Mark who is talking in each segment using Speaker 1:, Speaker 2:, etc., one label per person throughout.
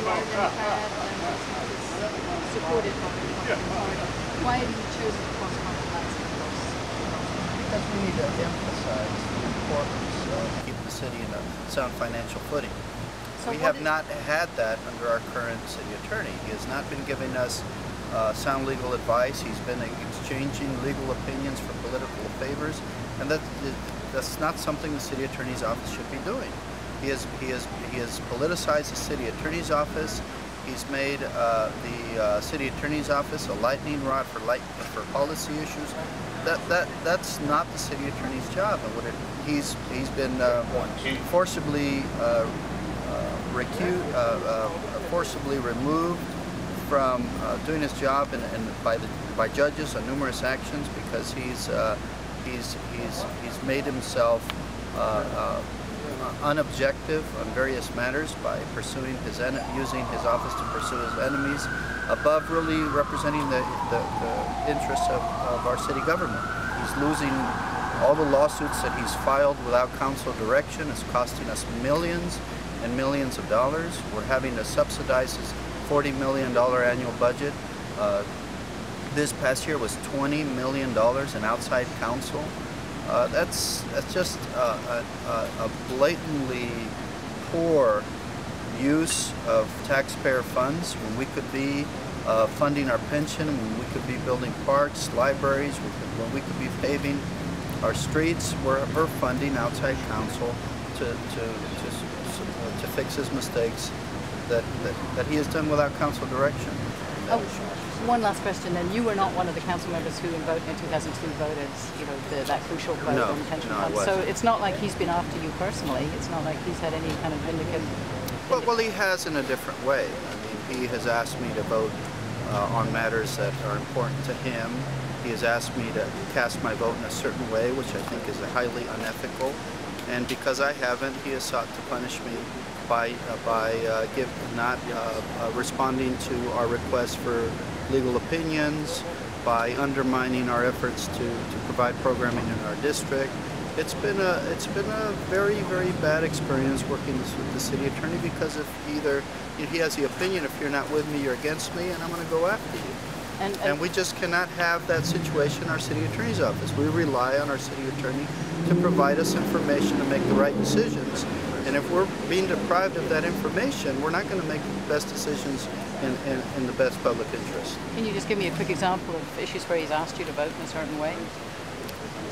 Speaker 1: rather than had and supported by the Republican Party. Why have you chosen to cross-compromise those?
Speaker 2: Because we need to emphasize the importance of keeping the city in a sound financial footing.
Speaker 1: So
Speaker 2: we have not had that under our current city attorney. He has not been giving us sound legal advice. He's been exchanging legal opinions for political favors, and that's not something the city attorney's office should be doing. He has politicized the city attorney's office. He's made the city attorney's office a lightning rod for policy issues. That's not the city attorney's job. And he's been forcibly forcibly removed from doing his job by judges on numerous actions because he's made himself unobjective on various matters by using his office to pursue his enemies above really representing the interests of our city government. He's losing all the lawsuits that he's filed without council direction. It's costing us millions and millions of dollars. We're having to subsidize his $40 million annual budget. This past year was $20 million in outside counsel. That's just a blatantly poor use of taxpayer funds when we could be funding our pension, when we could be building parks, libraries, when we could be paving our streets. We're funding outside counsel to fix his mistakes that he has done without council direction.
Speaker 1: Oh, one last question then. You were not one of the council members who in 2002 voted, that crucial vote on the pension fund. So it's not like he's been after you personally. It's not like he's had any kind of vindicative.
Speaker 2: Well, he has in a different way. I mean, he has asked me to vote on matters that are important to him. He has asked me to cast my vote in a certain way, which I think is highly unethical. And because I haven't, he has sought to punish me by not responding to our requests for legal opinions, by undermining our efforts to provide programming in our district. It's been a very, very bad experience working with the city attorney because if he has the opinion, if you're not with me, you're against me, and I'm going to go after you. And we just cannot have that situation in our city attorney's office. We rely on our city attorney to provide us information to make the right decisions. And if we're being deprived of that information, we're not going to make the best decisions in the best public interest.
Speaker 1: Can you just give me a quick example of issues where he's asked you to vote in a certain way?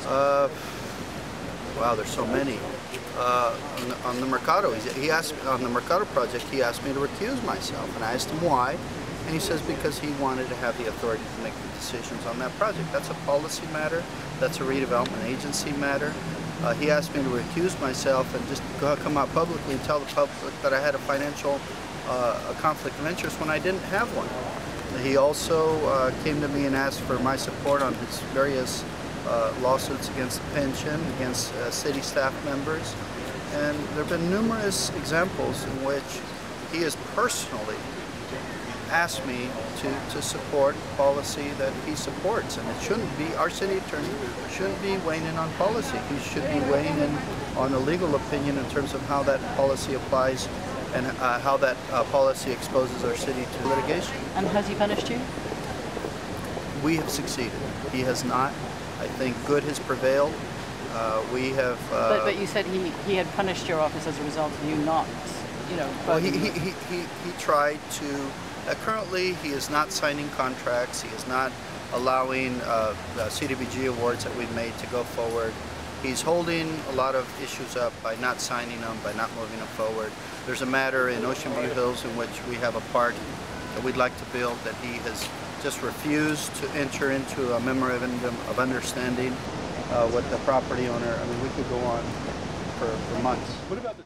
Speaker 2: Wow, there's so many. On the Mercado, on the Mercado project, he asked me to recuse myself, and I asked him why, and he says because he wanted to have the authority to make the decisions on that project. That's a policy matter. That's a redevelopment agency matter. He asked me to recuse myself and just come out publicly and tell the public that I had a financial conflict of interest when I didn't have one. He also came to me and asked for my support on his various lawsuits against the pension, against city staff members. And there have been numerous examples in which he has personally asked me to support policy that he supports, and it shouldn't be, our city attorney shouldn't be weighing in on policy. He should be weighing in on a legal opinion in terms of how that policy applies and how that policy exposes our city to litigation.
Speaker 1: And has he punished you?
Speaker 2: We have succeeded. He has not. I think good has prevailed. We have...
Speaker 1: but you said he had punished your office as a result of you not,
Speaker 2: Well, he tried to... currently, he is not signing contracts. He is not allowing the CDBG awards that we've made to go forward. He's holding a lot of issues up by not signing them, by not moving them forward. There's a matter in Ocean View Hills in which we have a park that we'd like to build that he has just refused to enter into a memorandum of understanding with the property owner. I mean, we could go on for months.
Speaker 3: What about the